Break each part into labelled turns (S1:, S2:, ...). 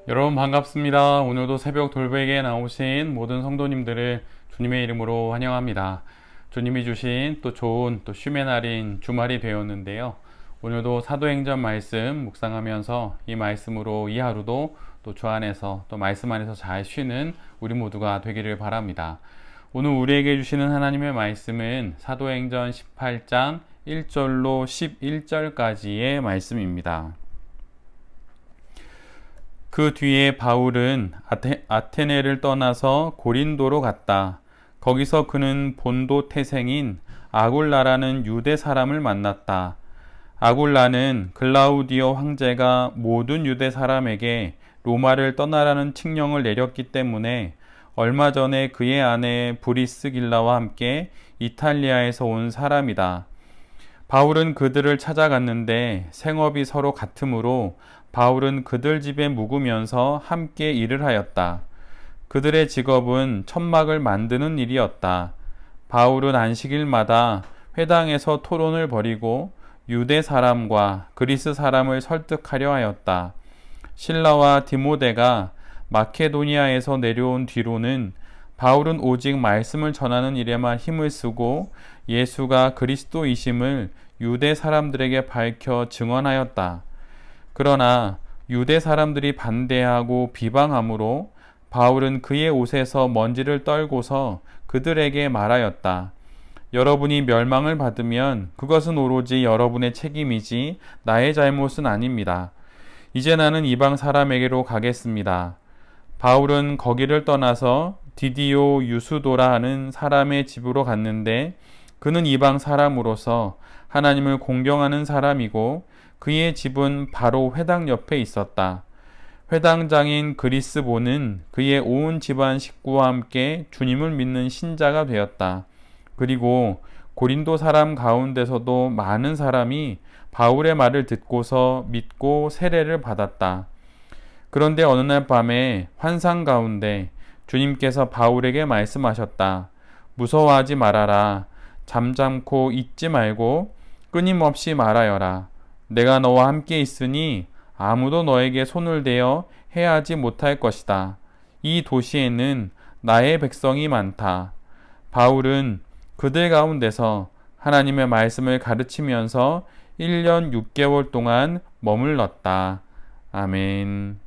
S1: 여러분 반갑습니다. 오늘도 새벽 돌베개에 나오신 모든 성도님들을 주님의 이름으로 환영합니다. 주님이 주신 또 좋은 또 쉼의 날인 주말이 되었는데요. 오늘도 사도행전 말씀 묵상하면서 이 말씀으로 이 하루도 또 주 안에서 또 말씀 안에서 잘 쉬는 우리 모두가 되기를 바랍니다. 오늘 우리에게 주시는 하나님의 말씀은 사도행전 18장 1절로 11절까지의 말씀입니다. 그 뒤에 바울은 아테네를 떠나서 고린도로 갔다. 거기서 그는 본도 태생인 아굴라라는 유대 사람을 만났다. 아굴라는 글라우디오 황제가 모든 유대 사람에게 로마를 떠나라는 칙령을 내렸기 때문에 얼마 전에 그의 아내 브리스길라와 함께 이탈리아에서 온 사람이다. 바울은 그들을 찾아갔는데 생업이 서로 같으므로 바울은 그들 집에 묵으면서 함께 일을 하였다. 그들의 직업은 천막을 만드는 일이었다. 바울은 안식일마다 회당에서 토론을 벌이고 유대 사람과 그리스 사람을 설득하려 하였다. 실라와 디모데가 마케도니아에서 내려온 뒤로는 바울은 오직 말씀을 전하는 일에만 힘을 쓰고 예수가 그리스도이심을 유대 사람들에게 밝혀 증언하였다. 그러나 유대 사람들이 반대하고 비방하므로 바울은 그의 옷에서 먼지를 떨고서 그들에게 말하였다. 여러분이 멸망을 받으면 그것은 오로지 여러분의 책임이지 나의 잘못은 아닙니다. 이제 나는 이방 사람에게로 가겠습니다. 바울은 거기를 떠나서 디디오 유수도라 하는 사람의 집으로 갔는데 그는 이방 사람으로서 하나님을 공경하는 사람이고 그의 집은 바로 회당 옆에 있었다. 회당장인 그리스보는 그의 온 집안 식구와 함께 주님을 믿는 신자가 되었다. 그리고 고린도 사람 가운데서도 많은 사람이 바울의 말을 듣고서 믿고 세례를 받았다. 그런데 어느 날 밤에 환상 가운데 주님께서 바울에게 말씀하셨다. 무서워하지 말아라. 잠잠코 잊지 말고 끊임없이 말하여라. 내가 너와 함께 있으니 아무도 너에게 손을 대어 해하지 못할 것이다. 이 도시에는 나의 백성이 많다. 바울은 그들 가운데서 하나님의 말씀을 가르치면서 1년 6개월 동안 머물렀다. 아멘.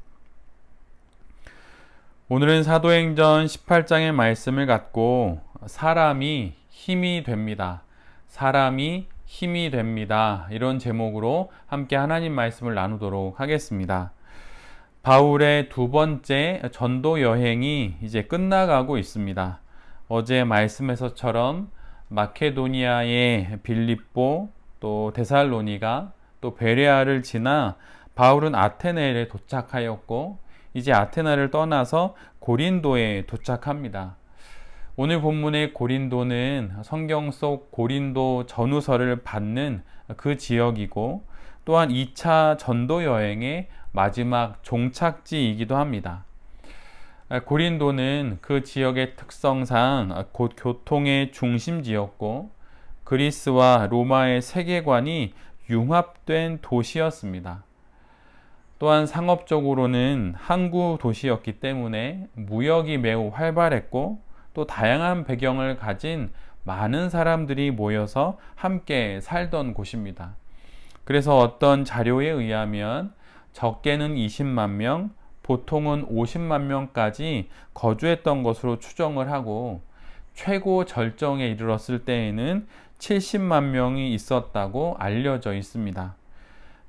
S1: 오늘은 사도행전 18장의 말씀을 갖고 사람이 힘이 됩니다. 사람이 힘이 됩니다. 이런 제목으로 함께 하나님 말씀을 나누도록 하겠습니다. 바울의 두 번째 전도 여행이 이제 끝나가고 있습니다. 어제 말씀에서처럼 마케도니아의 빌립보, 또 데살로니가, 또 베레아를 지나 바울은 아테네에 도착하였고 이제 아테네를 떠나서 고린도에 도착합니다. 오늘 본문의 고린도는 성경 속 고린도 전후서를 받는 그 지역이고 또한 2차 전도 여행의 마지막 종착지이기도 합니다. 고린도는 그 지역의 특성상 곧 교통의 중심지였고 그리스와 로마의 세계관이 융합된 도시였습니다. 또한 상업적으로는 항구 도시였기 때문에 무역이 매우 활발했고 또 다양한 배경을 가진 많은 사람들이 모여서 함께 살던 곳입니다. 그래서 어떤 자료에 의하면 적게는 20만 명, 보통은 50만 명까지 거주했던 것으로 추정을 하고 최고 절정에 이르렀을 때에는 70만 명이 있었다고 알려져 있습니다.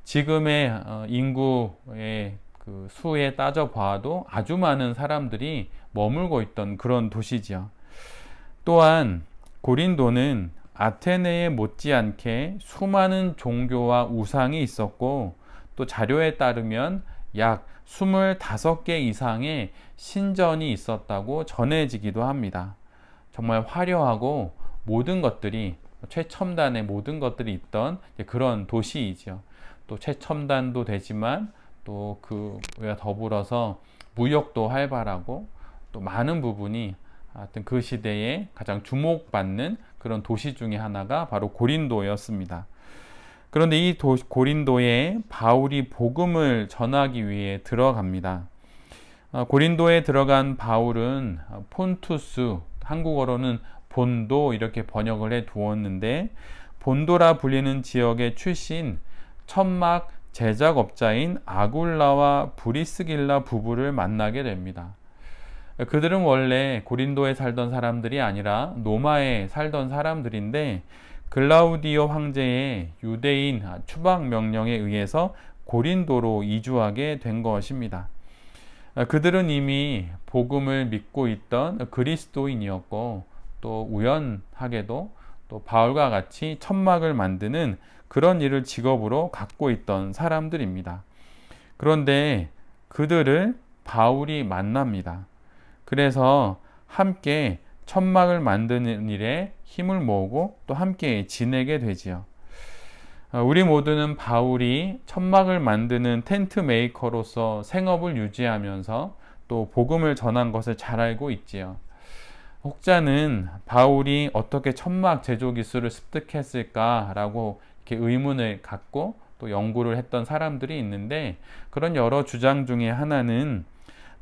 S1: 지금의 인구의 그 수에 따져 봐도 아주 많은 사람들이 머물고 있던 그런 도시지요. 또한 고린도는 아테네에 못지않게 수많은 종교와 우상이 있었고 또 자료에 따르면 약 25개 이상의 신전이 있었다고 전해지기도 합니다. 정말 화려하고 모든 것들이 최첨단의 모든 것들이 있던 그런 도시이죠. 또 최첨단도 되지만 또 그와 더불어서 무역도 활발하고 또 많은 부분이 하여튼 그 시대에 가장 주목받는 그런 도시 중에 하나가 바로 고린도였습니다. 그런데 이 고린도에 바울이 복음을 전하기 위해 들어갑니다. 고린도에 들어간 바울은 폰투스, 한국어로는 본도 이렇게 번역을 해 두었는데, 본도라 불리는 지역의 출신 천막 제작업자인 아굴라와 브리스길라 부부를 만나게 됩니다. 그들은 원래 고린도에 살던 사람들이 아니라 로마에 살던 사람들인데, 글라우디오 황제의 유대인 추방 명령에 의해서 고린도로 이주하게 된 것입니다. 그들은 이미 복음을 믿고 있던 그리스도인이었고, 또 우연하게도 또 바울과 같이 천막을 만드는 그런 일을 직업으로 갖고 있던 사람들입니다. 그런데 그들을 바울이 만납니다. 그래서 함께 천막을 만드는 일에 힘을 모으고 또 함께 지내게 되지요. 우리 모두는 바울이 천막을 만드는 텐트 메이커로서 생업을 유지하면서 또 복음을 전한 것을 잘 알고 있지요. 혹자는 바울이 어떻게 천막 제조 기술을 습득했을까라고 이렇게 의문을 갖고 또 연구를 했던 사람들이 있는데, 그런 여러 주장 중에 하나는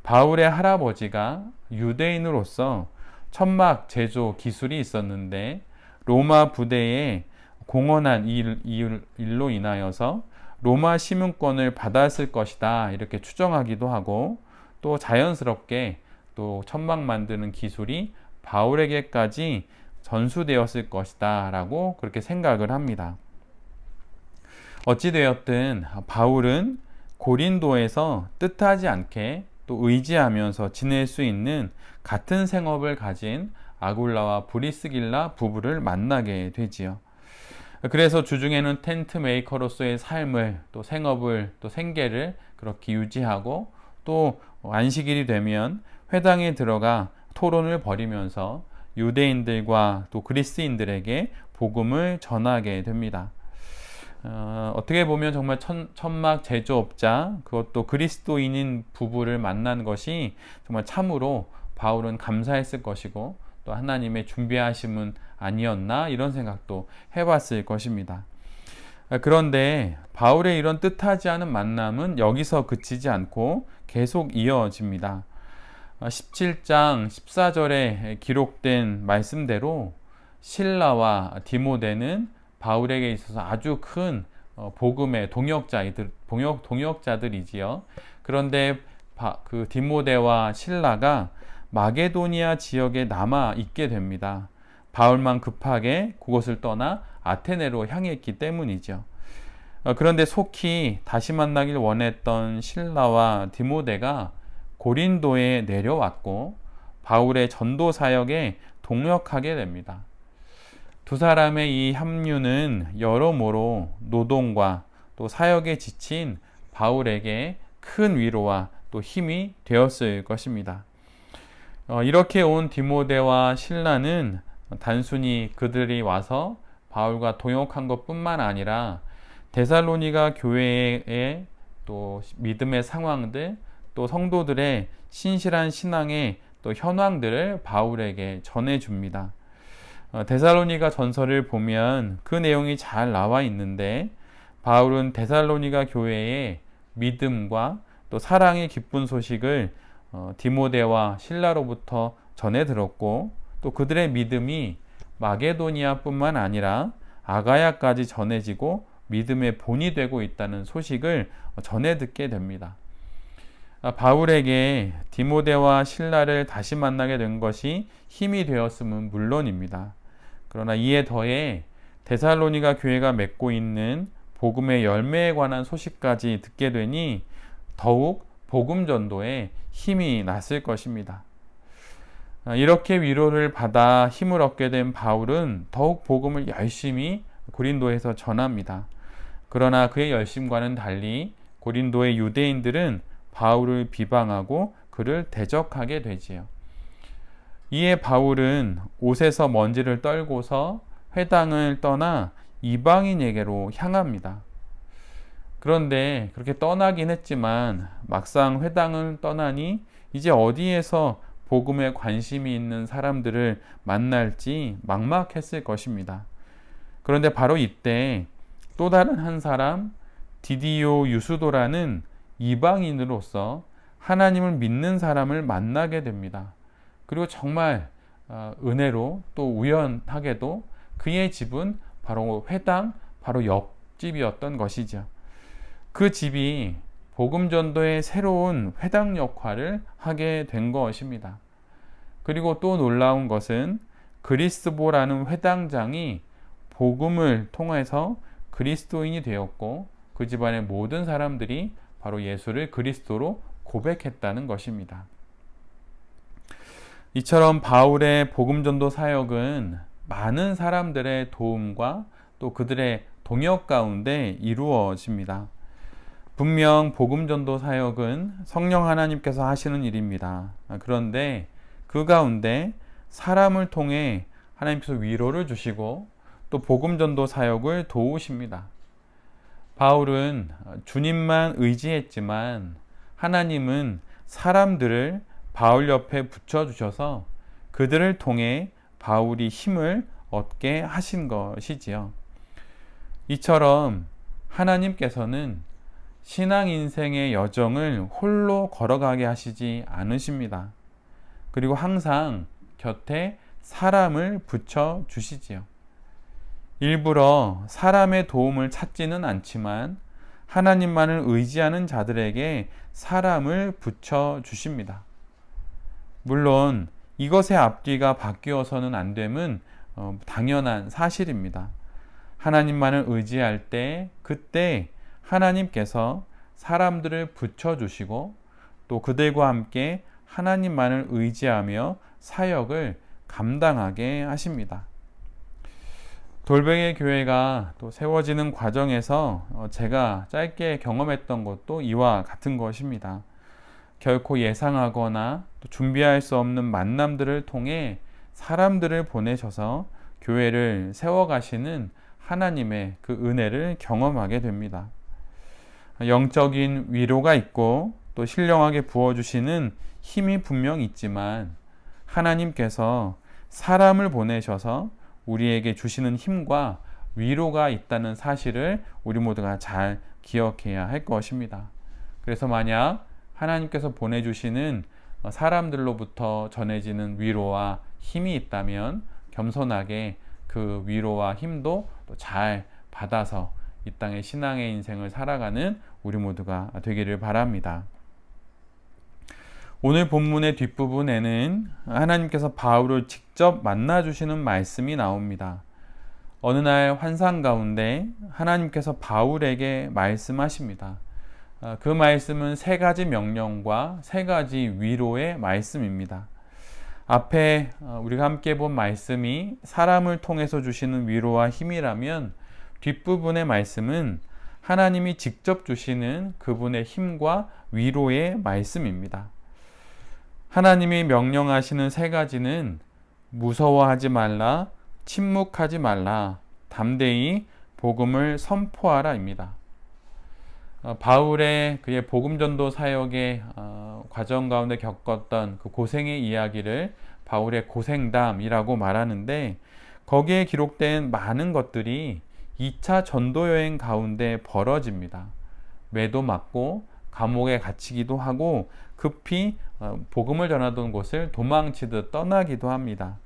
S1: 바울의 할아버지가 유대인으로서 천막 제조 기술이 있었는데, 로마 부대에 공헌한 일로 인하여서 로마 시민권을 받았을 것이다 이렇게 추정하기도 하고, 또 자연스럽게 또 천막 만드는 기술이 바울에게까지 전수되었을 것이다 라고 그렇게 생각을 합니다. 어찌되었든 바울은 고린도에서 뜻하지 않게 또 의지하면서 지낼 수 있는 같은 생업을 가진 아굴라와 브리스길라 부부를 만나게 되지요. 그래서 주중에는 텐트 메이커로서의 삶을 또 생업을 또 생계를 그렇게 유지하고, 또 안식일이 되면 회당에 들어가 토론을 벌이면서 유대인들과 또 그리스인들에게 복음을 전하게 됩니다. 어떻게 보면 정말 천막 제조업자, 그것도 그리스도인인 부부를 만난 것이 정말 참으로 바울은 감사했을 것이고, 또 하나님의 준비하심은 아니었나 이런 생각도 해봤을 것입니다. 그런데 바울의 이런 뜻하지 않은 만남은 여기서 그치지 않고 계속 이어집니다. 17장 14절에 기록된 말씀대로 실라와 디모데는 바울에게 있어서 아주 큰 복음의 동역자들이지요. 그런데 그 디모데와 실라가 마게도니아 지역에 남아 있게 됩니다. 바울만 급하게 그곳을 떠나 아테네로 향했기 때문이죠. 그런데 속히 다시 만나길 원했던 실라와 디모데가 고린도에 내려왔고, 바울의 전도 사역에 동역하게 됩니다. 두 사람의 이 합류는 여러모로 노동과 또 사역에 지친 바울에게 큰 위로와 또 힘이 되었을 것입니다. 이렇게 온 디모데와 실라는 단순히 그들이 와서 바울과 동역한 것뿐만 아니라 데살로니가 교회의 또 믿음의 상황들, 또 성도들의 신실한 신앙의 또 현황들을 바울에게 전해줍니다. 데살로니가 전서를 보면 그 내용이 잘 나와 있는데, 바울은 데살로니가 교회의 믿음과 또 사랑의 기쁜 소식을 디모데와 실라로부터 전해 들었고, 또 그들의 믿음이 마게도니아뿐만 아니라 아가야까지 전해지고 믿음의 본이 되고 있다는 소식을 전해 듣게 됩니다. 바울에게 디모데와 실라를 다시 만나게 된 것이 힘이 되었음은 물론입니다. 그러나 이에 더해 데살로니가 교회가 맺고 있는 복음의 열매에 관한 소식까지 듣게 되니 더욱 복음 전도에 힘이 났을 것입니다. 이렇게 위로를 받아 힘을 얻게 된 바울은 더욱 복음을 열심히 고린도에서 전합니다. 그러나 그의 열심과는 달리 고린도의 유대인들은 바울을 비방하고 그를 대적하게 되지요. 이에 바울은 옷에서 먼지를 떨고서 회당을 떠나 이방인에게로 향합니다. 그런데 그렇게 떠나긴 했지만 막상 회당을 떠나니 이제 어디에서 복음에 관심이 있는 사람들을 만날지 막막했을 것입니다. 그런데 바로 이때 또 다른 한 사람, 디디오 유수도라는 이방인으로서 하나님을 믿는 사람을 만나게 됩니다. 그리고 정말 은혜로 또 우연하게도 그의 집은 바로 회당, 바로 옆집이었던 것이죠. 그 집이 복음 전도의 새로운 회당 역할을 하게 된 것입니다. 그리고 또 놀라운 것은 그리스보라는 회당장이 복음을 통해서 그리스도인이 되었고 그 집안의 모든 사람들이 바로 예수를 그리스도로 고백했다는 것입니다. 이처럼 바울의 복음 전도 사역은 많은 사람들의 도움과 또 그들의 동역 가운데 이루어집니다. 분명 복음 전도 사역은 성령 하나님께서 하시는 일입니다. 그런데 그 가운데 사람을 통해 하나님께서 위로를 주시고 또 복음 전도 사역을 도우십니다. 바울은 주님만 의지했지만 하나님은 사람들을 바울 옆에 붙여주셔서 그들을 통해 바울이 힘을 얻게 하신 것이지요. 이처럼 하나님께서는 신앙 인생의 여정을 홀로 걸어가게 하시지 않으십니다. 그리고 항상 곁에 사람을 붙여주시지요. 일부러 사람의 도움을 찾지는 않지만 하나님만을 의지하는 자들에게 사람을 붙여주십니다. 물론 이것의 앞뒤가 바뀌어서는 안 됨은 당연한 사실입니다. 하나님만을 의지할 때 그때 하나님께서 사람들을 붙여주시고 또 그들과 함께 하나님만을 의지하며 사역을 감당하게 하십니다. 돌베개 교회가 또 세워지는 과정에서 제가 짧게 경험했던 것도 이와 같은 것입니다. 결코 예상하거나 또 준비할 수 없는 만남들을 통해 사람들을 보내셔서 교회를 세워가시는 하나님의 그 은혜를 경험하게 됩니다. 영적인 위로가 있고 또 신령하게 부어주시는 힘이 분명 있지만 하나님께서 사람을 보내셔서 우리에게 주시는 힘과 위로가 있다는 사실을 우리 모두가 잘 기억해야 할 것입니다. 그래서 만약 하나님께서 보내주시는 사람들로부터 전해지는 위로와 힘이 있다면 겸손하게 그 위로와 힘도 잘 받아서 이 땅의 신앙의 인생을 살아가는 우리 모두가 되기를 바랍니다. 오늘 본문의 뒷부분에는 하나님께서 바울을 직접 만나주시는 말씀이 나옵니다. 어느 날 환상 가운데 하나님께서 바울에게 말씀하십니다. 그 말씀은 3가지 명령과 3가지 위로의 말씀입니다. 앞에 우리가 함께 본 말씀이 사람을 통해서 주시는 위로와 힘이라면 뒷부분의 말씀은 하나님이 직접 주시는 그분의 힘과 위로의 말씀입니다. 하나님이 명령하시는 3가지는 무서워하지 말라, 침묵하지 말라, 담대히 복음을 선포하라입니다. 바울의 그의 복음 전도 사역의 과정 가운데 겪었던 그 고생의 이야기를 바울의 고생담이라고 말하는데 거기에 기록된 많은 것들이 2차 전도 여행 가운데 벌어집니다. 매도 맞고 감옥에 갇히기도 하고 급히 복음을 전하던 곳을 도망치듯 떠나기도 합니다.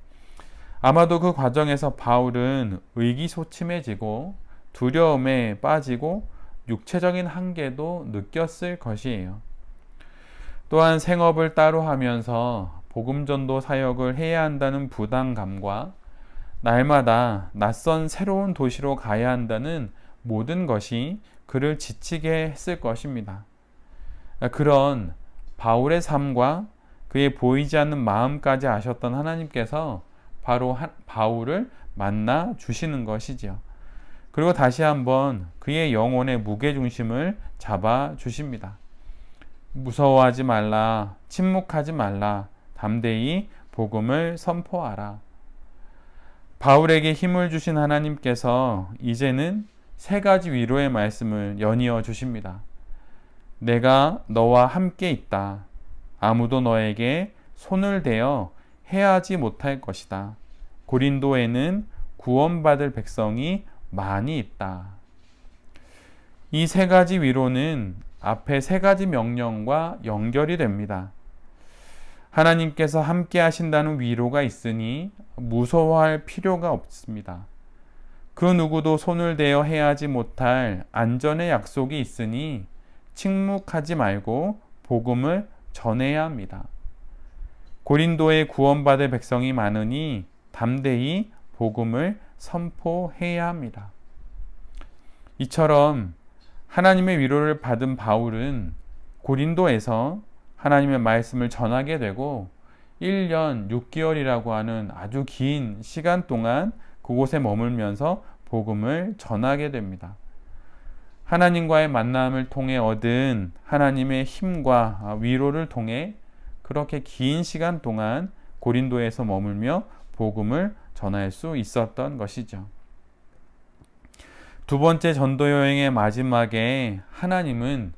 S1: 아마도 그 과정에서 바울은 의기소침해지고 두려움에 빠지고 육체적인 한계도 느꼈을 것이에요. 또한 생업을 따로 하면서 복음 전도 사역을 해야 한다는 부담감과 날마다 낯선 새로운 도시로 가야 한다는 모든 것이 그를 지치게 했을 것입니다. 그런 바울의 삶과 그의 보이지 않는 마음까지 아셨던 하나님께서 바로 바울을 만나 주시는 것이지요. 그리고 다시 한번 그의 영혼의 무게중심을 잡아 주십니다. 무서워하지 말라, 침묵하지 말라, 담대히 복음을 선포하라. 바울에게 힘을 주신 하나님께서 이제는 3가지 위로의 말씀을 연이어 주십니다. 내가 너와 함께 있다. 아무도 너에게 손을 대어 해하지 못할 것이다. 고린도에는 구원받을 백성이 많이 있다. 이 3가지 위로는 앞에 세 가지 명령과 연결이 됩니다. 하나님께서 함께 하신다는 위로가 있으니 무서워할 필요가 없습니다. 그 누구도 손을 대어 해하지 못할 안전의 약속이 있으니 침묵하지 말고 복음을 전해야 합니다. 고린도에 구원받을 백성이 많으니 담대히 복음을 선포해야 합니다. 이처럼 하나님의 위로를 받은 바울은 고린도에서 하나님의 말씀을 전하게 되고 1년 6개월이라고 하는 아주 긴 시간 동안 그곳에 머물면서 복음을 전하게 됩니다. 하나님과의 만남을 통해 얻은 하나님의 힘과 위로를 통해 그렇게 긴 시간 동안 고린도에서 머물며 복음을 전할 수 있었던 것이죠. 두 번째 전도 여행의 마지막에 하나님은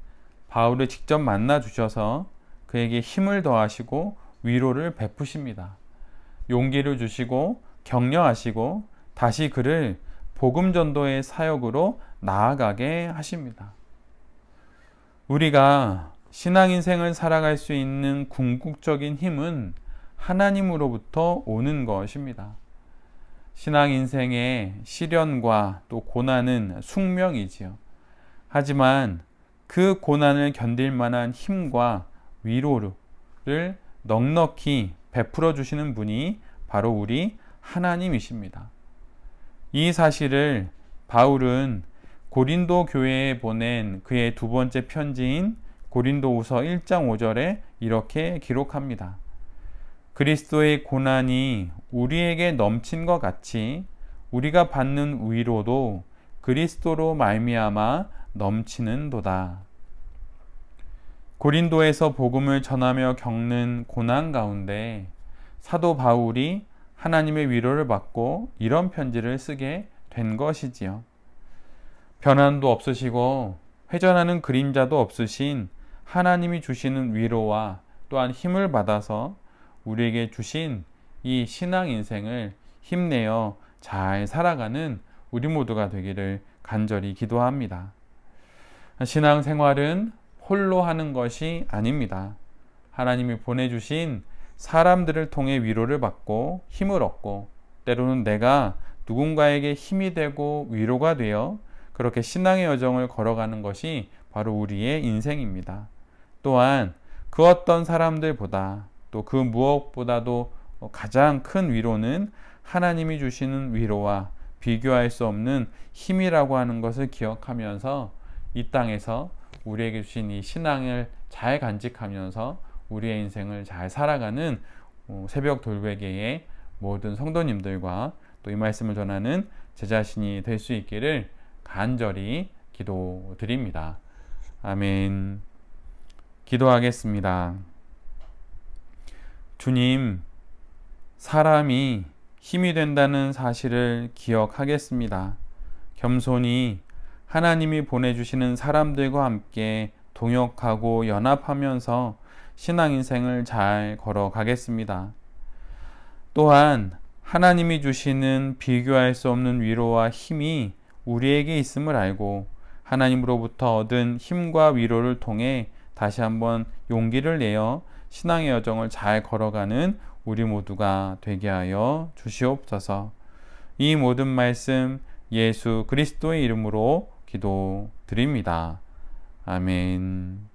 S1: 바울을 직접 만나 주셔서 그에게 힘을 더하시고 위로를 베푸십니다. 용기를 주시고 격려하시고 다시 그를 복음 전도의 사역으로 나아가게 하십니다. 우리가 신앙 인생을 살아갈 수 있는 궁극적인 힘은 하나님으로부터 오는 것입니다. 신앙 인생의 시련과 또 고난은 숙명이지요. 하지만 그 고난을 견딜 만한 힘과 위로를 넉넉히 베풀어 주시는 분이 바로 우리 하나님이십니다. 이 사실을 바울은 고린도 교회에 보낸 그의 두 번째 편지인 고린도후서 1장 5절에 이렇게 기록합니다. 그리스도의 고난이 우리에게 넘친 것 같이 우리가 받는 위로도 그리스도로 말미암아 넘치는도다. 고린도에서 복음을 전하며 겪는 고난 가운데 사도 바울이 하나님의 위로를 받고 이런 편지를 쓰게 된 것이지요. 변함도 없으시고 회전하는 그림자도 없으신 하나님이 주시는 위로와 또한 힘을 받아서 우리에게 주신 이 신앙 인생을 힘내어 잘 살아가는 우리 모두가 되기를 간절히 기도합니다. 신앙 생활은 홀로 하는 것이 아닙니다. 하나님이 보내주신 사람들을 통해 위로를 받고 힘을 얻고 때로는 내가 누군가에게 힘이 되고 위로가 되어 그렇게 신앙의 여정을 걸어가는 것이 바로 우리의 인생입니다. 또한 그 어떤 사람들보다 또 그 무엇보다도 가장 큰 위로는 하나님이 주시는 위로와 비교할 수 없는 힘이라고 하는 것을 기억하면서 이 땅에서 우리에게 주신 이 신앙을 잘 간직하면서 우리의 인생을 잘 살아가는 새벽 돌베개의 모든 성도님들과 또 이 말씀을 전하는 제 자신이 될 수 있기를 간절히 기도드립니다. 아멘. 기도하겠습니다. 주님, 사람이 힘이 된다는 사실을 기억하겠습니다. 겸손히 하나님이 보내주시는 사람들과 함께 동역하고 연합하면서 신앙 인생을 잘 걸어가겠습니다. 또한 하나님이 주시는 비교할 수 없는 위로와 힘이 우리에게 있음을 알고 하나님으로부터 얻은 힘과 위로를 통해 다시 한번 용기를 내어 신앙의 여정을 잘 걸어가는 우리 모두가 되게 하여 주시옵소서. 이 모든 말씀 예수 그리스도의 이름으로 기도드립니다. 아멘.